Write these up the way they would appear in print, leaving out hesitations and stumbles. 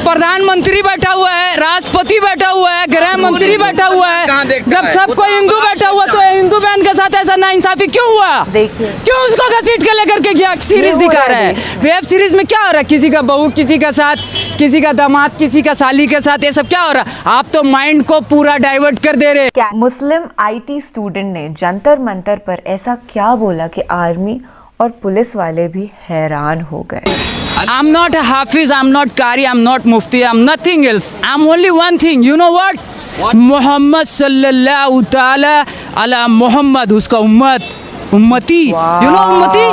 प्रधानमंत्री बैठा हुआ है, राष्ट्रपति बैठा हुआ है, गृह मंत्री बैठा हुआ है। जब सबको हिंदू बैठा हुआ तो हिंदू बहन के साथ ऐसा नाइंसाफी क्यों हुआ? क्यों उसको घसीट के लेकर के गया? सीरीज दिखा रहा है, वेब सीरीज में क्या हो रहा है? किसी का बहू किसी का साथ, किसी का दामाद किसी का साली के साथ, ये सब क्या हो रहा है? आप तो माइंड को पूरा डाइवर्ट कर दे रहे। मुस्लिम IT स्टूडेंट ने जंतर मंतर पर ऐसा क्या बोला कि आर्मी और पुलिस वाले भी हैरान हो गए। I'm not a Hafiz, I'm not Qari, I'm not Mufti, I'm nothing else. I'm only one thing. You know what? Mohammad सल्लल्लाहु ताला अला मोहम्मद, उसका उम्मती। You know उम्मती?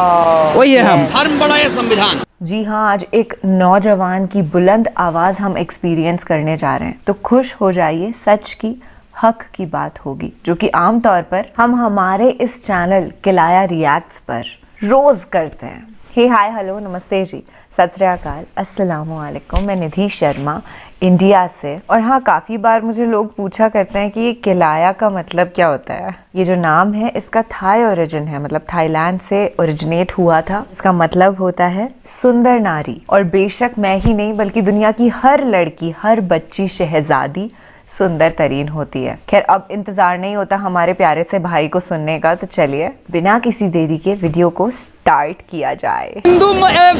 वही है हम। धर्म बड़ा है संविधान। जी हाँ, आज एक नौजवान की बुलंद आवाज हम एक्सपीरियंस करने जा रहे हैं, तो खुश हो जाइए, सच की हक की बात होगी, जो कि आमतौर पर हम हमारे इस चैनल किलाया रिएक्ट्स पर रोज करते हैं। हे हाय हेलो नमस्ते जी, सत श्री अकाल, अस्सलामु अलैकुम। मैं निधि शर्मा इंडिया से। और हाँ, काफ़ी बार मुझे लोग पूछा करते हैं कि ये किलाया का मतलब क्या होता है। ये जो नाम है इसका थाई ओरिजिन है, मतलब थाईलैंड से ओरिजिनेट हुआ था। इसका मतलब होता है सुंदर नारी। और बेशक मैं ही नहीं बल्कि दुनिया की हर लड़की, हर बच्ची शहजादी सुंदर तरीन होती है। खैर, अब इंतजार नहीं होता हमारे प्यारे से भाई को सुनने का, तो चलिए बिना किसी देरी के वीडियो को स्टार्ट किया जाए। हिंदू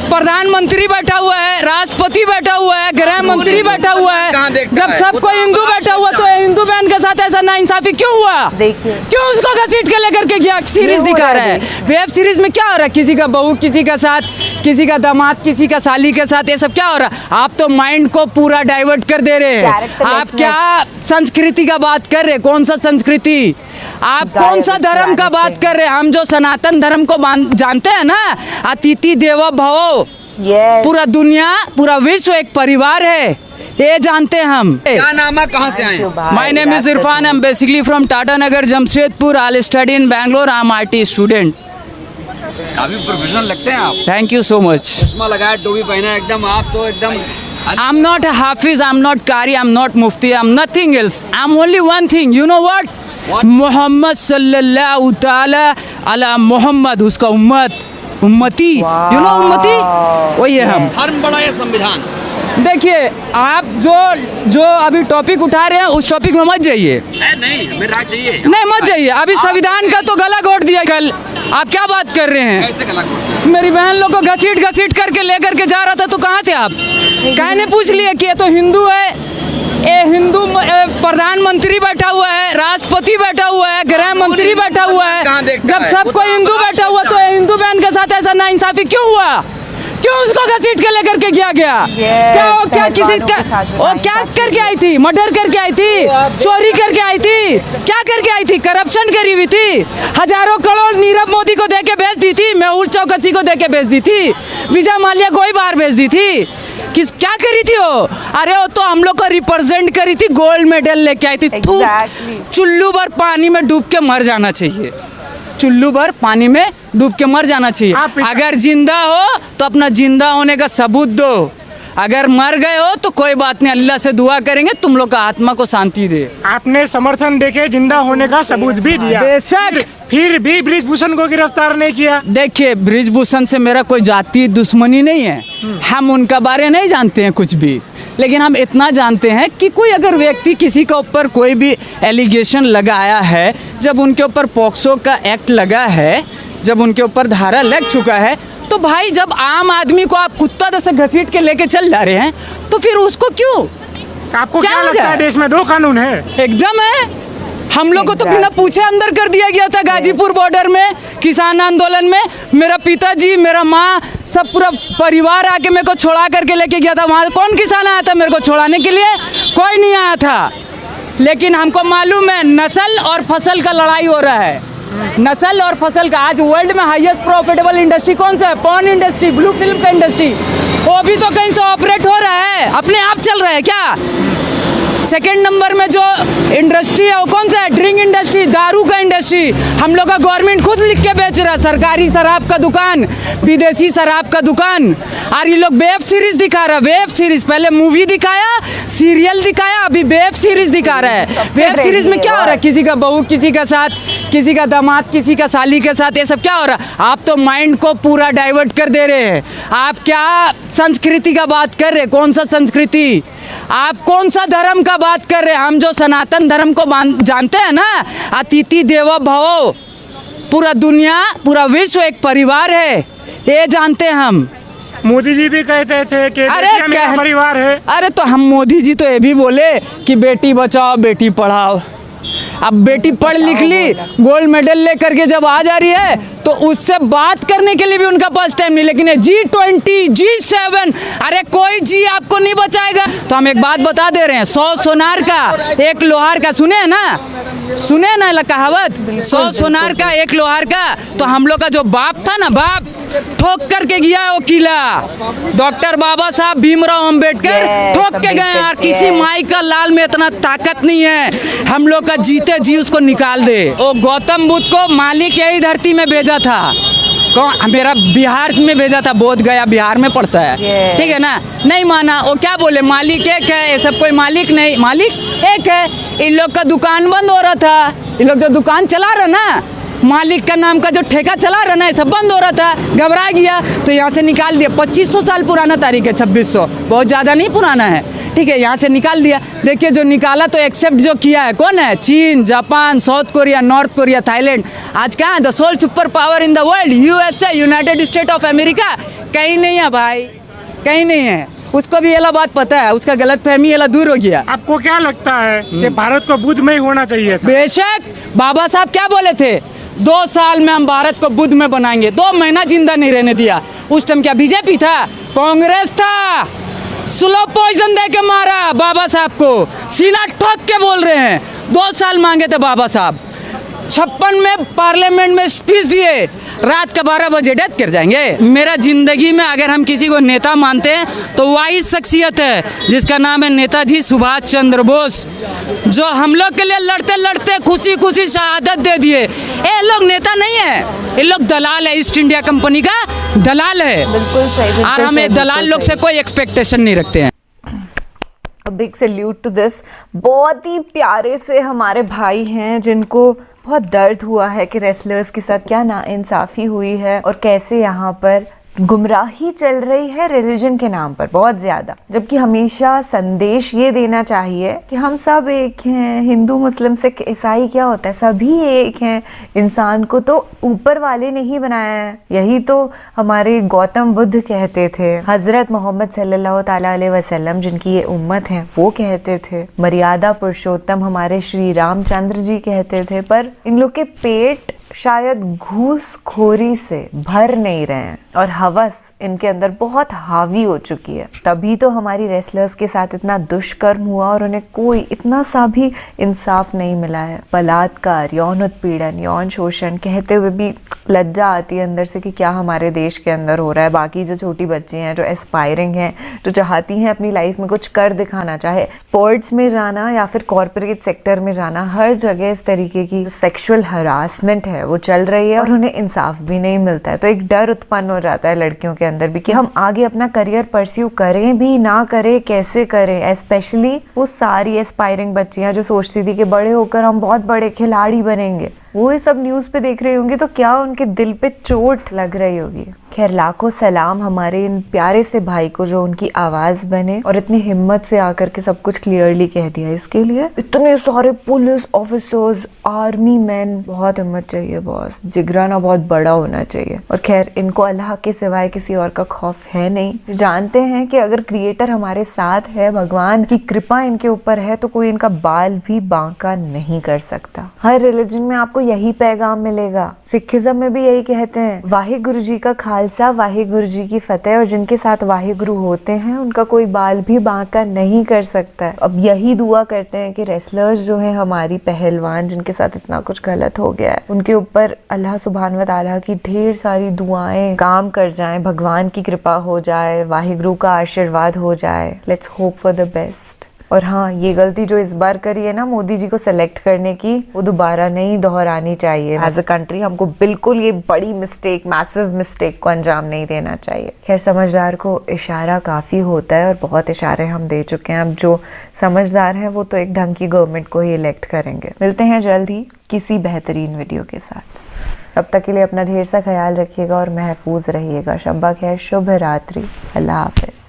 प्रधानमंत्री बैठा हुआ है, राष्ट्रपति बैठा हुआ है, गृह मंत्री बैठा हुआ है। जब सबको हिंदू बैठा हुआ तो हिंदू बहन के साथ ऐसा नाइंसाफी क्यों हुआ? देखिए क्यों उसको घसीट के लेकर के गया? सीरीज दिखा रहा है, वेब सीरीज में क्या हो रहा है? किसी का बहू किसी का साथ, किसी का दामाद किसी का साली के साथ, ये सब क्या हो रहा है? आप तो माइंड को पूरा डाइवर्ट कर दे रहे हैं। आप क्या संस्कृति का बात कर रहे? कौन सा संस्कृति? आप कौन सा धर्म का बात कर रहे हैं? हम जो सनातन धर्म को जानते हैं ना, अतिथि देवो भव, पूरा दुनिया पूरा विश्व एक परिवार है, ये जानते हैं हम। क्या नाम है, कहाँ से आए? My name is Irfan, I am basically from Tata Nagar Jamshedpur. I study in Bangalore, I am IT student. काफी प्रोफेशनल लगते हैं आप। Thank you so much. चश्मा लगाया, टोपी पहना, एकदम आप तो एकदम। I'm not a Hafiz, I'm not Qari, I'm not Mufti, I'm nothing else. I'm only one thing. You know what? Mohammad सल्लल्लाहु ताला अला मोहम्मद, उसका उम्मती। You know उम्मती? वही है हम। धर्म बड़ा है संविधान। देखिए, आप जो अभी टॉपिक उठा रहे हैं उस टॉपिक में मत जाइए। नहीं, हमें राय चाहिए। नहीं, मत जाइए। अभी संविधान का तो गला घोट दिया कल। आप क्या बात कर रहे हैं? कैसे गला घोट? मेरी बहन लोग को घसीट करके लेकर के जा रहा था, तो कहाँ थे आप? कहने पूछ लिए कि ये तो हिंदू है, ये हिंदू प्रधानमंत्री बैठा हुआ है, राष्ट्रपति बैठा हुआ है, गृह मंत्री बैठा हुआ है। जब सबको हिंदू बैठा हुआ तो हिंदू बहन के साथ ऐसा नाइंसाफी क्यों हुआ? क्यों उसको घसीट के लेकर के गया? क्या किसी का वो क्या करके आई थी? मर्डर करके आई थी, चोरी करके आई थी, क्या करके आई थी? करप्शन करी हुई थी, हजारों करोड़ नीरव मोदी को देके भेज दी थी, मेहुल चौकसी को देके भेज दी थी, विजय माल्या को ही बाहर भेज दी थी। क्या करी थी वो? अरे वो तो हम लोग को रिप्रेजेंट करी थी, गोल्ड मेडल लेके आई थी। चुल्लू भर पानी में डूब के मर जाना चाहिए, चुल्लू भर पानी में डूब के मर जाना चाहिए। अगर जिंदा हो तो अपना जिंदा होने का सबूत दो, अगर मर गए हो तो कोई बात नहीं, अल्लाह से दुआ करेंगे तुम लोग का आत्मा को शांति दे। आपने समर्थन देके जिंदा होने का सबूत भी दिया, बेशक, फिर भी बृजभूषण को गिरफ्तार नहीं किया। देखिए, बृजभूषण से मेरा कोई जाति दुश्मनी नहीं है, हम उनका बारे नहीं जानते हैं कुछ भी, लेकिन हम इतना जानते हैं कि कोई अगर व्यक्ति किसी के ऊपर कोई भी एलिगेशन लगाया है, जब उनके ऊपर पॉक्सो का एक्ट लगा है, जब उनके ऊपर धारा लग चुका है, तो भाई जब आम आदमी को आप कुत्ता जैसे घसीट के लेके चल जा रहे हैं, तो फिर उसको क्यों? आपको क्या लगता है देश में दो कानून है? एकदम है। हम लोग को तो बिना पूछे अंदर कर दिया गया था गाजीपुर बॉर्डर में, किसान आंदोलन में। मेरा पिताजी, मेरा माँ, सब पूरा परिवार आके मेरे को छोड़ा करके लेके गया था। वहाँ कौन किसान आया था मेरे को छोड़ाने के लिए? कोई नहीं आया था। लेकिन हमको मालूम है नस्ल और फसल का लड़ाई हो रहा है, नस्ल और फसल का। आज वर्ल्ड में हाईएस्ट प्रॉफिटेबल इंडस्ट्री कौन सा है? पॉर्न इंडस्ट्री, ब्लू फिल्म का इंडस्ट्री। वो भी तो कहीं से ऑपरेट हो रहा है, अपने आप चल रहा है क्या? सेकंड नंबर में जो इंडस्ट्री है वो कौन सा है? ड्रिंक इंडस्ट्री, दारू का इंडस्ट्री। हम लोग का गवर्नमेंट खुद लिख के बेच रहा है, सरकारी शराब का दुकान, विदेशी शराब का दुकान। और ये लोग वेब सीरीज दिखा रहा है, वेब सीरीज। पहले मूवी दिखाया, सीरियल दिखाया, अभी वेब सीरीज दिखा रहा है। वेब सीरीज में क्या हो रहा है? किसी का बहू किसी का साथ, किसी का दामाद किसी का साली के साथ, ये सब क्या हो रहा है? आप तो माइंड को पूरा डाइवर्ट कर दे रहे हैं। आप क्या संस्कृति का बात कर रहे हैं? कौन सा संस्कृति? आप कौन सा धर्म का बात कर रहे हैं? हम जो सनातन धर्म को जानते हैं ना, अतिथि देवो भव, पूरा दुनिया पूरा विश्व एक परिवार है, ये जानते हैं हम। मोदी जी भी कहते थे कि बेटियां मेरा परिवार है। अरे तो हम मोदी जी तो ये भी बोले कि बेटी बचाओ बेटी पढ़ाओ। अब बेटी पढ़ लिख ली, गोल्ड मेडल लेकर के जब आ जा रही है तो उससे बात करने के लिए भी उनका पास टाइम नहीं। लेकिन G20, G7, अरे कोई जी आपको नहीं बचाएगा। तो हम एक बात बता दे रहे हैं, 100 सोनार का 1 लोहार का, सुने ना कहावत, 100 सोनार का 1 लोहार का। तो हम लोग का जो बाप था ना, बाप ठोक करके गया है वो किला। डॉक्टर बाबा साहब भीमराव अंबेडकर ठोक के गए हैं। और किसी माई का लाल में इतना ताकत नहीं है हम लोग का जीते जी उसको निकाल दे। वो गौतम बुद्ध को मालिक यही धरती में भेजा था। कौन? मेरा बिहार में भेजा था, बोध गया बिहार में पड़ता है, ठीक है ना? नहीं माना, वो क्या बोले, मालिक एक है, ये सब कोई मालिक नहीं, मालिक एक है। इन लोग का दुकान बंद हो रहा था, इन लोग जो दुकान चला रहा ना, मालिक का नाम का जो ठेका चला रहा ना, ये सब बंद हो रहा था, घबरा गया तो यहाँ से निकाल दिया। 2500 साल पुराना तारीख है, 2600, बहुत ज़्यादा नहीं पुराना है, ठीक है? यहाँ से निकाल दिया। देखिए जो निकाला तो एक्सेप्ट जो किया है कौन है? चीन, Japan, South Korea, North Korea, Thailand. आज कहाँ है the sole super power in the world? USA, United State of America. कहीं नहीं है भाई, कहीं नहीं है। उसको भी ये बात पता है, उसका गलत फहमी ये दूर हो गया। आपको क्या लगता है कि भारत को बुद्ध में ही होना चाहिए था? बेशक, बाबा साहब क्या बोले थे? 2 साल में हम भारत को बुद्ध में बनाएंगे। 2 महीना जिंदा नहीं रहने दिया। उस टाइम क्या बीजेपी था? कांग्रेस था। स्लो पॉइजन दे के मारा बाबा साहब को, सीना ठोक के बोल रहे हैं। 2 साल मांगे थे बाबा साहब। 56 में पार्लियामेंट में स्पीच दिए, रात का 12 बजे डेथ कर जाएंगे। मेरा जिंदगी में अगर हम किसी को नेता मानते हैं तो वही शख्सियत है जिसका नाम है नेताजी सुभाष चंद्र बोस, जो हम लोग के लिए लड़ते लड़ते खुशी खुशी शहादत दे दिए। ये लोग नेता नहीं है, ये लोग दलाल है, ईस्ट इंडिया कंपनी का दलाल है। बिल्कुल सही। और हम दलाल लोग से कोई एक्सपेक्टेशन नहीं रखते हैं। Big salute to this. बहुत ही प्यारे से हमारे भाई हैं जिनको बहुत दर्द हुआ है कि रेसलर्स के साथ क्या नाइंसाफ़ी हुई है और कैसे यहाँ पर गुमराही चल रही है रिलीजन के नाम पर बहुत ज़्यादा। जबकि हमेशा संदेश ये देना चाहिए कि हम सब एक हैं, हिंदू मुस्लिम सिख ईसाई क्या होता है, सभी एक हैं। इंसान को तो ऊपर वाले ने ही बनाया है। यही तो हमारे गौतम बुद्ध कहते थे, हज़रत मोहम्मद सल्लल्लाहु ताला अलैहि वसल्लम जिनकी ये उम्मत है वो कहते थे, मर्यादा पुरुषोत्तम हमारे श्री रामचंद्र जी कहते थे। पर इन लोग के पेट शायद घूसखोरी से भर नहीं रहे हैं और हवस इनके अंदर बहुत हावी हो चुकी है। तभी तो हमारी रेसलर्स के साथ इतना दुष्कर्म हुआ और उन्हें कोई इतना सा भी इंसाफ नहीं मिला है। बलात्कार, यौन उत्पीड़न, यौन शोषण कहते हुए भी लज्जा आती है अंदर से कि क्या हमारे देश के अंदर हो रहा है। बाकी जो छोटी बच्ची हैं, जो एस्पायरिंग हैं, जो चाहती हैं अपनी लाइफ में कुछ कर दिखाना, चाहे स्पोर्ट्स में जाना या फिर कॉर्पोरेट सेक्टर में जाना, हर जगह इस तरीके की सेक्सुअल हरासमेंट है वो चल रही है और उन्हें इंसाफ भी नहीं मिलता है। तो एक डर उत्पन्न हो जाता है लड़कियों के अंदर भी कि हम आगे अपना करियर परस्यू करें भी ना करें, कैसे करें। स्पेशली वो सारी एस्पायरिंग बच्चियां जो सोचती थी कि बड़े होकर हम बहुत बड़े खिलाड़ी बनेंगे, वो ये सब न्यूज़ पे देख रही होंगी तो क्या उनके दिल पे चोट लग रही होगी। खैर लाखों सलाम हमारे इन प्यारे से भाई को जो उनकी आवाज़ बने और इतनी हिम्मत से आकर के सब कुछ क्लियरली कह दिया। इसके लिए इतने सारे पुलिस ऑफिसर्स, आर्मी मैन, बहुत हिम्मत चाहिए बॉस, जिगराना बहुत बड़ा होना चाहिए। और खैर इनको अल्लाह के सिवाय किसी और का खौफ है नहीं। जानते हैं कि अगर क्रिएटर हमारे साथ है, भगवान की कृपा इनके ऊपर है, तो कोई इनका बाल भी बांका नहीं कर सकता। हर रिलीजन में आपको यही पैगाम मिलेगा। सिखिज्म में भी यही कहते हैं, वाहिगुरु जी का खालसा, वाहिगुरु जी की फतेह, और जिनके साथ वाहिगुरु होते हैं उनका कोई बाल भी बांका नहीं कर सकता है। अब यही दुआ करते हैं कि रेसलर्स जो हैं हमारी पहलवान, जिनके साथ इतना कुछ गलत हो गया है, उनके ऊपर अल्लाह सुब्हान व तआला की ढेर सारी दुआएं काम कर जाएं, भगवान की कृपा हो जाए, वाहिगुरु का आशीर्वाद हो जाए। Let's hope for the best. और हाँ, ये गलती जो इस बार करी है ना मोदी जी को सेलेक्ट करने की, वो दोबारा नहीं दोहरानी चाहिए। एज अ कंट्री हमको बिल्कुल ये बड़ी मिस्टेक, मैसिव मिस्टेक को अंजाम नहीं देना चाहिए। खैर, समझदार को इशारा काफ़ी होता है और बहुत इशारे हम दे चुके हैं। अब जो समझदार हैं वो तो एक ढंग की गवर्नमेंट को ही इलेक्ट करेंगे। मिलते हैं जल्द ही किसी बेहतरीन वीडियो के साथ। तब तक के लिए अपना ढेर सा ख्याल रखिएगा और महफूज रहिएगा। शब्बा खैर, शुभ रात्रि, अल्लाह हाफिज।